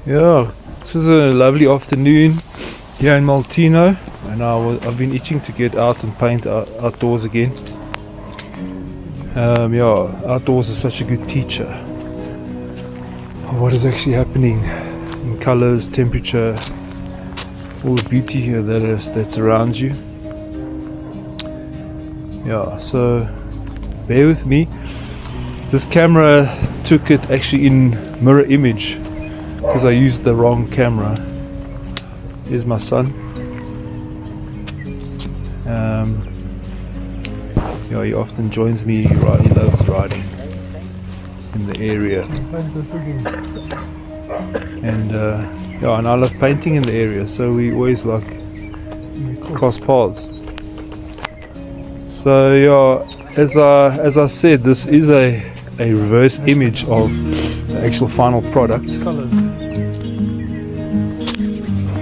Yeah, this is a lovely afternoon here in Maltino, and I've been itching to get out and paint outdoors again. Outdoors is such a good teacher of what is actually happening in colors, temperature, all the beauty here that's around you. Yeah, so bear with me. This camera took it actually in mirror image because I used the wrong camera. Here's my son. He often joins me. He loves riding in the area, and and I love painting in the area. So we always like cross paths. So as I said, this is a reverse image of the actual final product,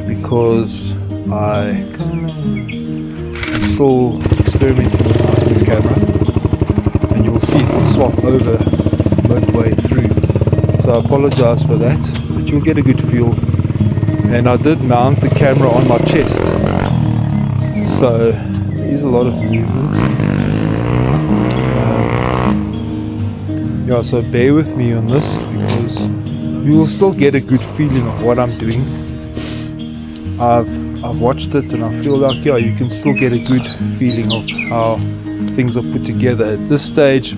because I am still experimenting with my new camera, and you will see it will swap over midway through. So I apologize for that, but you'll get a good feel. And I did mount the camera on my chest, so there is a lot of movement. So bear with me on this, because you will still get a good feeling of what I'm doing. I've watched it and I feel like you can still get a good feeling of how things are put together. At this stage,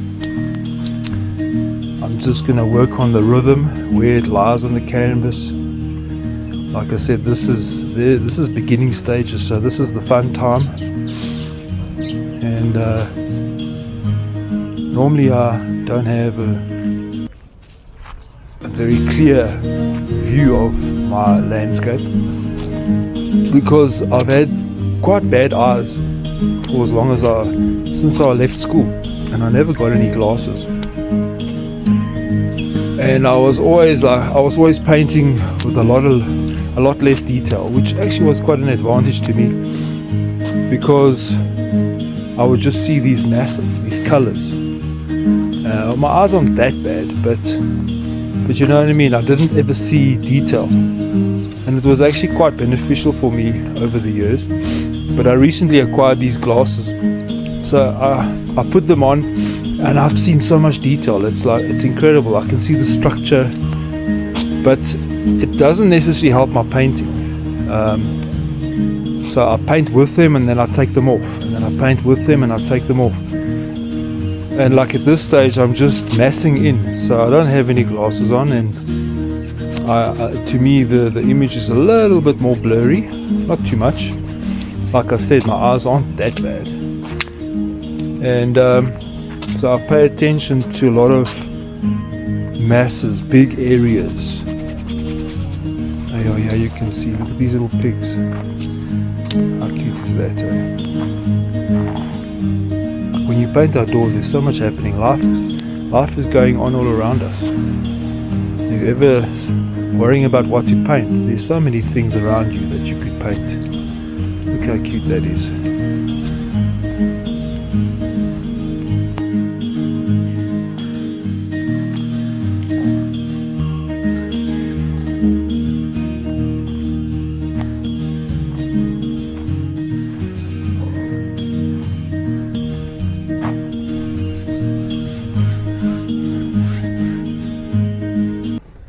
I'm just going to work on the rhythm, where it lies on the canvas. Like I said, this is beginning stages, so this is the fun time. And normally I don't have a very clear view of my landscape, because I've had quite bad eyes for since I left school, and I never got any glasses. And I was always painting with a lot less detail, which actually was quite an advantage to me, because I would just see these masses, these colors. My eyes aren't that bad, but you know what I mean. I didn't ever see detail, and it was actually quite beneficial for me over the years. But I recently acquired these glasses, so I put them on, and I've seen so much detail. It's incredible. I can see the structure, but it doesn't necessarily help my painting. So I paint with them, and then I take them off, and then I paint with them, and I take them off. And like at this stage, I'm just massing in, so I don't have any glasses on, and to me the image is a little bit more blurry, not too much. Like I said, my eyes aren't that bad, and so I pay attention to a lot of masses, big areas. Oh yeah, you can see, look at these little pigs. How cute is that? When you paint outdoors, there's so much happening. Life is going on all around us. If you're ever worrying about what to paint, there's so many things around you that you could paint. Look how cute that is.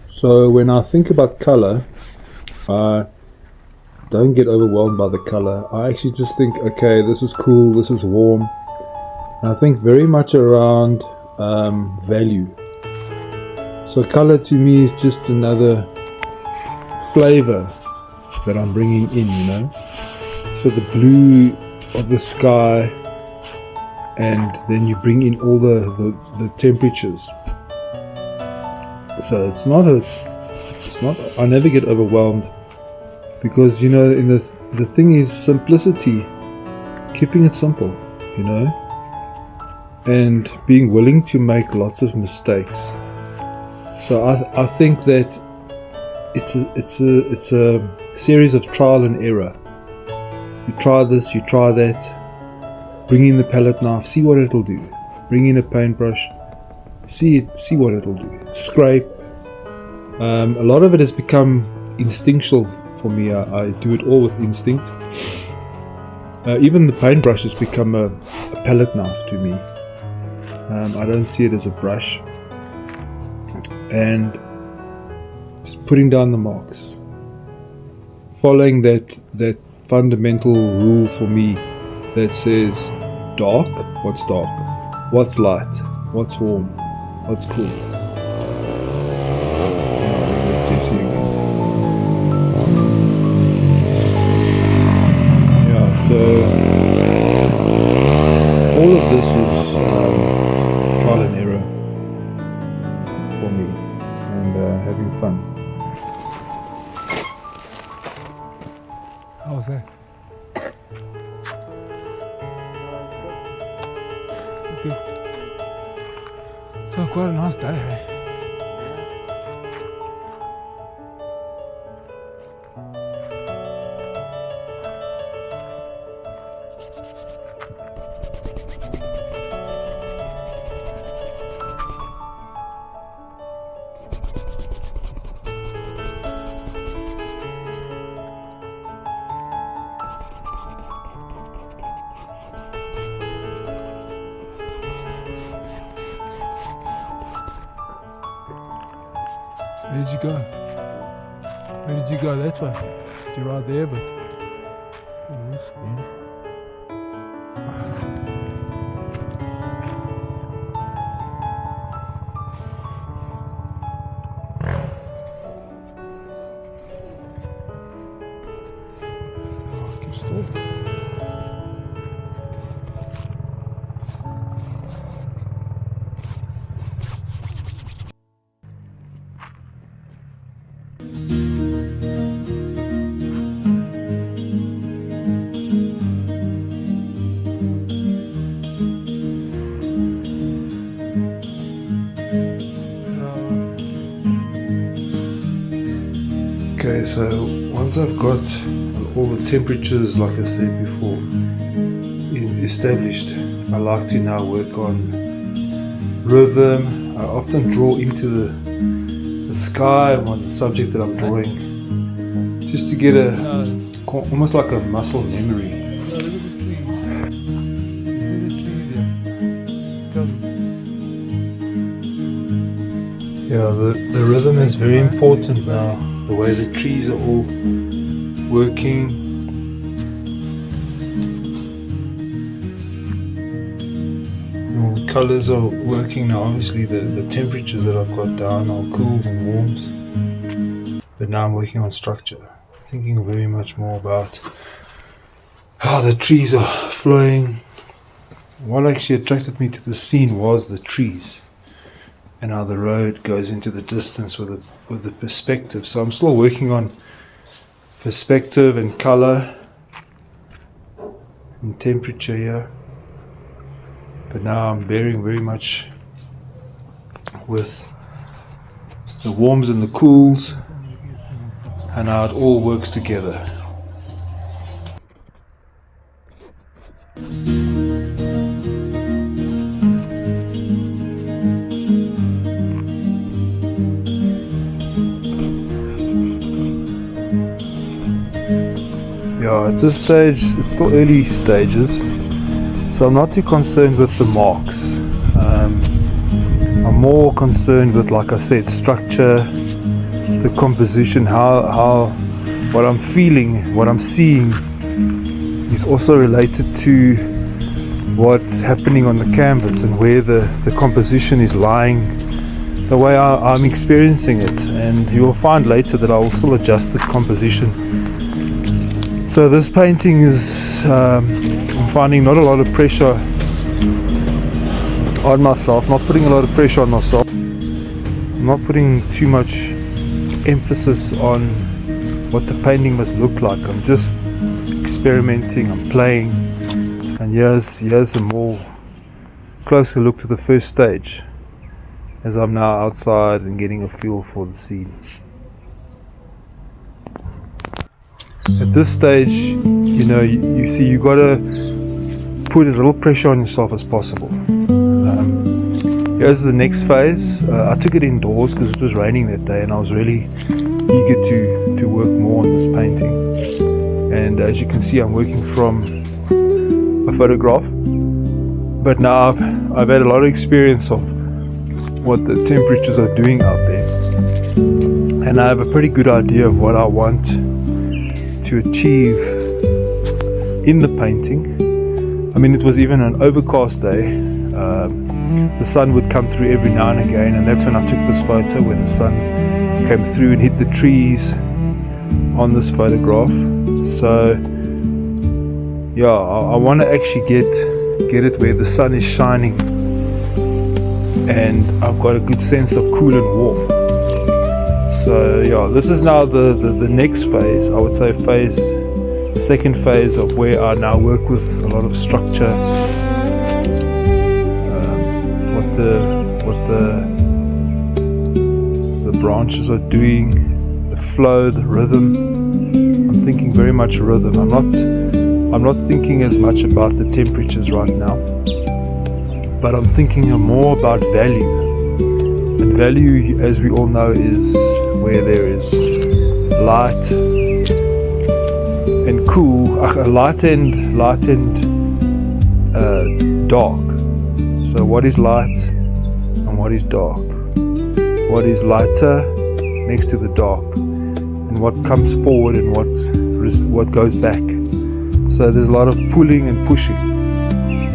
So when I think about color, I don't get overwhelmed by the color. I actually just think, okay, this is cool, this is warm. And I think very much around value. So color to me is just another flavor that I'm bringing in, So the blue of the sky, and then you bring in all the temperatures. So I never get overwhelmed, because in the thing is simplicity, keeping it simple, and being willing to make lots of mistakes. So I think that it's a series of trial and error. You try this, you try that, bring in the palette knife, see what it'll do, bring in a paintbrush, see what it'll do, scrape, A lot of it has become instinctual for me. I do it all with instinct. Even the paintbrush has become a palette knife to me. I don't see it as a brush. And just putting down the marks, following that fundamental rule for me that says dark, what's dark, what's light, what's warm, what's cool. There's Jesse again. Yeah, so all of this is trial and error for me, and having fun. How was that? Okay. So quite a nice day, eh? Where did you go? Where did you go that way? You're right there, but... Oh, keep still. Okay, so once I've got all the temperatures, like I said before, established, I like to now work on rhythm. I often draw into the sky on the subject that I'm drawing, just to get almost like a muscle memory. Yeah, the rhythm is very important now. The way the trees are all working. All the colors are working now. Obviously the temperatures that I've got down are cools and warms. But now I'm working on structure. Thinking very much more about how the trees are flowing. What actually attracted me to the scene was the trees, and how the road goes into the distance with the perspective. So I'm still working on perspective and color and temperature here, but now I'm bearing very much with the warms and the cools and how it all works together. Yeah, at this stage, it's still early stages, so I'm not too concerned with the marks. I'm more concerned with, like I said, structure, the composition, how what I'm feeling, what I'm seeing is also related to what's happening on the canvas and where the composition is lying, the way I'm experiencing it. And you will find later that I will still adjust the composition. So this painting is, I'm finding not a lot of pressure on myself, not putting a lot of pressure on myself. I'm not putting too much emphasis on what the painting must look like. I'm just experimenting, I'm playing, and here's a more closer look to the first stage as I'm now outside and getting a feel for the scene. At this stage, you see, you gotta put as little pressure on yourself as possible. Here's the next phase. I took it indoors because it was raining that day, and I was really eager to work more on this painting. And as you can see, I'm working from a photograph, but now I've had a lot of experience of what the temperatures are doing out there, and I have a pretty good idea of what I want to achieve in the painting. I mean, it was even an overcast day. The sun would come through every now and again, and that's when I took this photo, when the sun came through and hit the trees on this photograph. So yeah, I want to actually get it where the sun is shining and I've got a good sense of cool and warm. So yeah, this is now the next phase. I would say the second phase of where I now work with a lot of structure, what the branches are doing, the flow, the rhythm. I'm thinking very much rhythm. I'm not thinking as much about the temperatures right now, but I'm thinking more about value. And value, as we all know, is where there is light and cool, light and dark. So what is light and what is dark? What is lighter next to the dark, and what comes forward and what goes back? So there's a lot of pulling and pushing.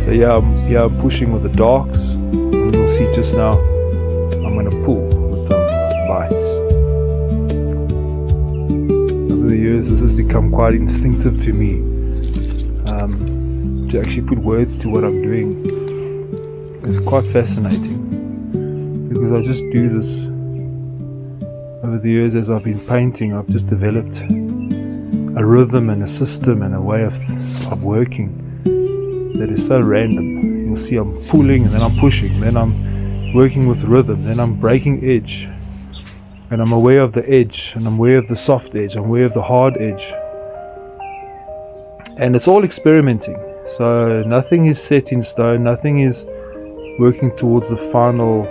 So I'm pushing with the darks, and you'll see just now I'm going to pull with some lights. Over the years, this has become quite instinctive to me, to actually put words to what I'm doing. It's quite fascinating, because I just do this. Over the years, as I've been painting, I've just developed a rhythm and a system and a way of working that is so random. You'll see I'm pulling, and then I'm pushing, then I'm working with rhythm, then I'm breaking edge, and I'm aware of the edge, and I'm aware of the soft edge, I'm aware of the hard edge, and it's all experimenting. So nothing is set in stone, nothing is working towards the final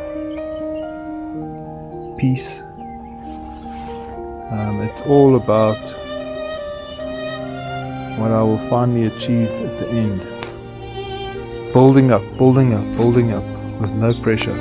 piece. It's all about what I will finally achieve at the end. Building up with no pressure.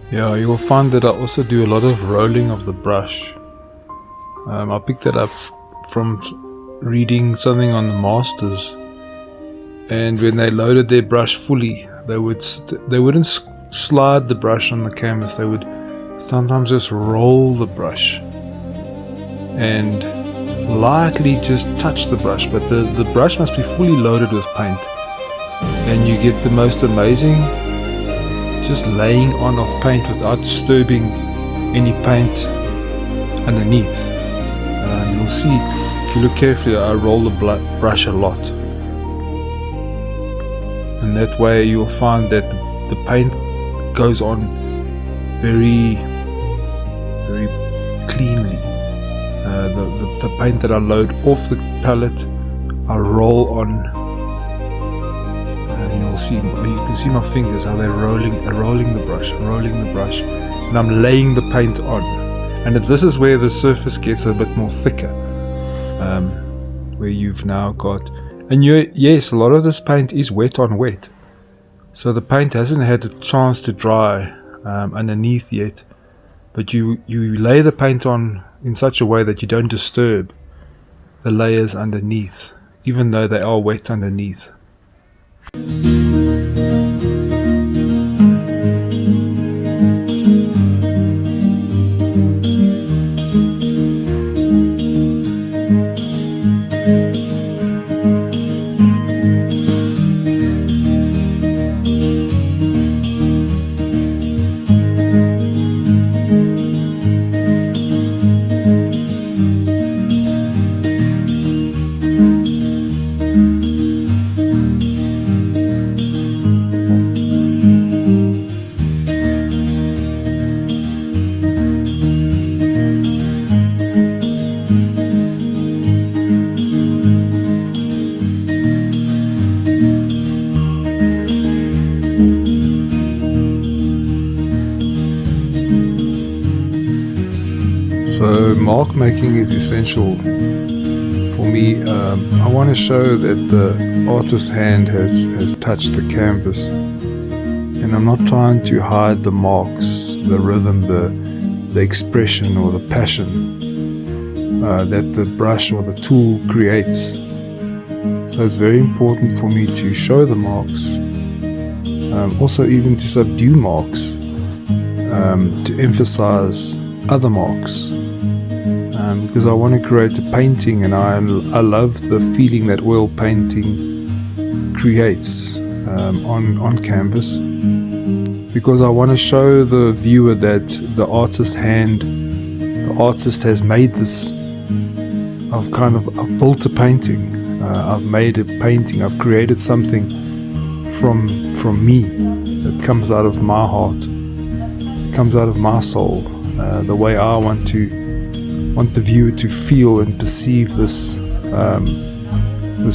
Yeah, you will find that I also do a lot of rolling of the brush. I picked that up from reading something on the masters, and when they loaded their brush fully, they wouldn't slide the brush on the canvas. They would sometimes just roll the brush and lightly just touch the brush, but the brush must be fully loaded with paint, and you get the most amazing just laying on of paint without disturbing any paint underneath. You'll see, if you look carefully, I roll the brush a lot. and that way you'll find that the paint goes on very, very cleanly. The paint that I load off the palette, I roll on. You can see my fingers how they're rolling the brush, and I'm laying the paint on. And this is where the surface gets a bit more thicker, where you've now got, and yes, a lot of this paint is wet on wet, so the paint hasn't had a chance to dry underneath yet, but you lay the paint on in such a way that you don't disturb the layers underneath, even though they are wet underneath. So mark making is essential for me. I want to show that the artist's hand has touched the canvas, and I'm not trying to hide the marks, the rhythm, the expression or the passion that the brush or the tool creates. So it's very important for me to show the marks, also even to subdue marks, to emphasize other marks, because I want to create a painting, and I love the feeling that oil painting creates on canvas, because I want to show the viewer that the artist has made this. I've built a painting, I've made a painting, I've created something from me that comes out of my heart, it comes out of my soul, the way I want the viewer to feel and perceive this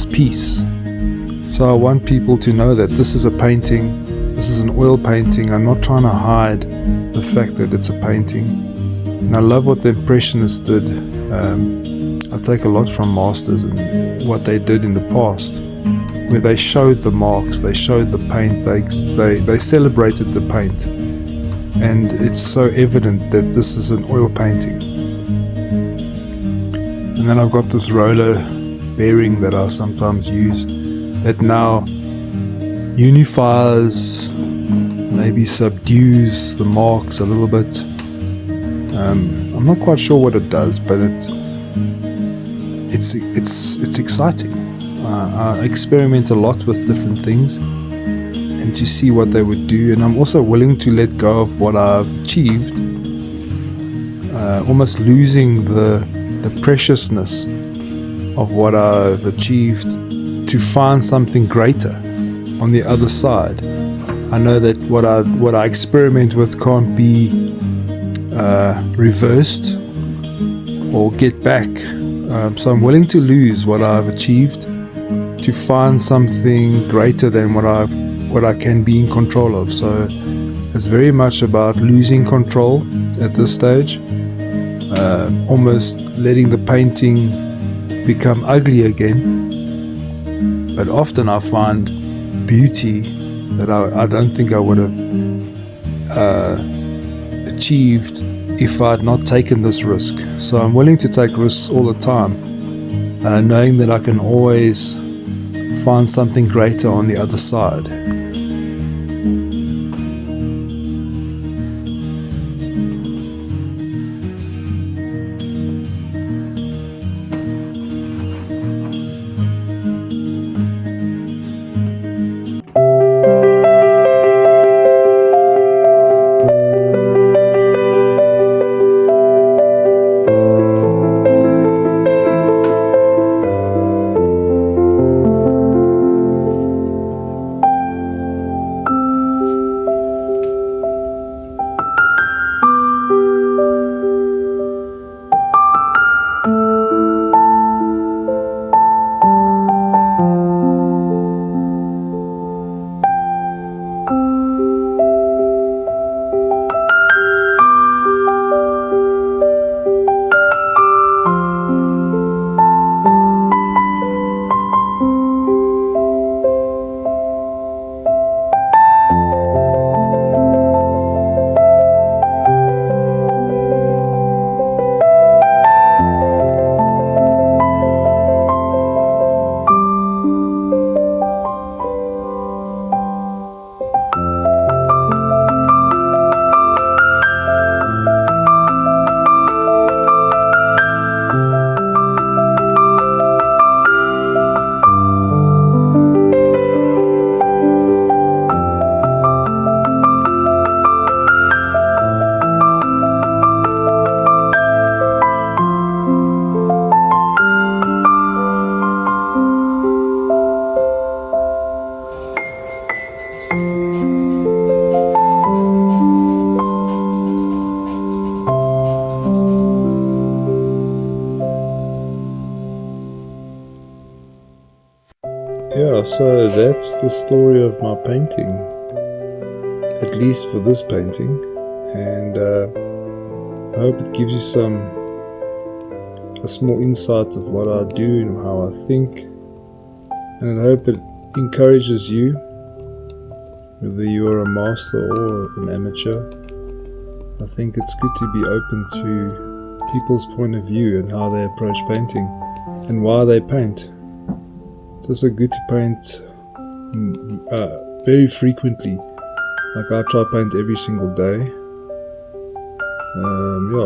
piece. So I want people to know that this is a painting, this is an oil painting. I'm not trying to hide the fact that it's a painting. And I love what the Impressionists did. I take a lot from masters and what they did in the past, where they showed the marks, they showed the paint, they celebrated the paint. And it's so evident that this is an oil painting. And then I've got this roller bearing that I sometimes use that now unifies, maybe subdues the marks a little bit. I'm not quite sure what it does, but it's exciting. I experiment a lot with different things and to see what they would do, and I'm also willing to let go of what I've achieved, almost losing the preciousness of what I've achieved to find something greater on the other side. I know that what I experiment with can't be reversed or get back, so I'm willing to lose what I've achieved to find something greater than what I can be in control of. So it's very much about losing control at this stage, almost letting the painting become ugly again. But often I find beauty that I don't think I would have achieved if I had not taken this risk. So I'm willing to take risks all the time, knowing that I can always find something greater on the other side. so that's the story of my painting, at least for this painting, and I hope it gives you a small insight of what I do and how I think, and I hope it encourages you, whether you're a master or an amateur. I think it's good to be open to people's point of view and how they approach painting and why they paint. It's also good to paint very frequently. Like I try to paint every single day.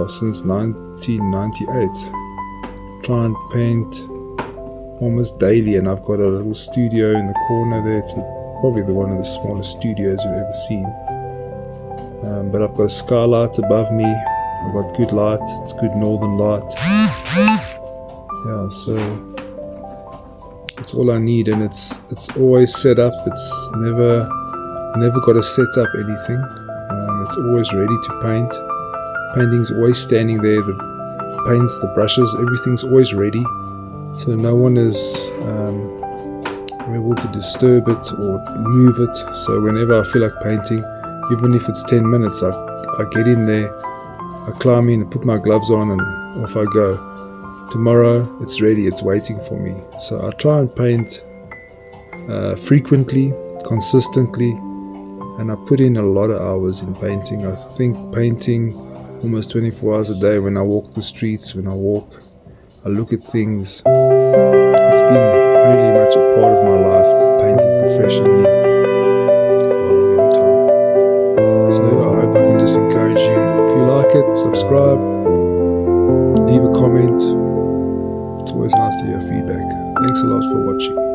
Since 1998. Try and paint almost daily, and I've got a little studio in the corner there. It's probably one of the smallest studios you've ever seen. But I've got a skylight above me. I've got good light. It's good northern light. Yeah, so it's all I need, and it's always set up. It's never got to set up anything. It's always ready to paint. Painting's always standing there. The paints, the brushes, everything's always ready. So no one is able to disturb it or move it. So whenever I feel like painting, even if it's 10 minutes, I get in there, I climb in, I put my gloves on, and off I go. Tomorrow it's ready, it's waiting for me. So I try and paint frequently, consistently, and I put in a lot of hours in painting. I think painting almost 24 hours a day. When I walk the streets, when I walk, I look at things. It's been really much a part of my life, painting professionally for a long, long time. So I hope I can just encourage you. If you like it, subscribe, leave a comment. It's always nice to hear feedback. Thanks a lot for watching.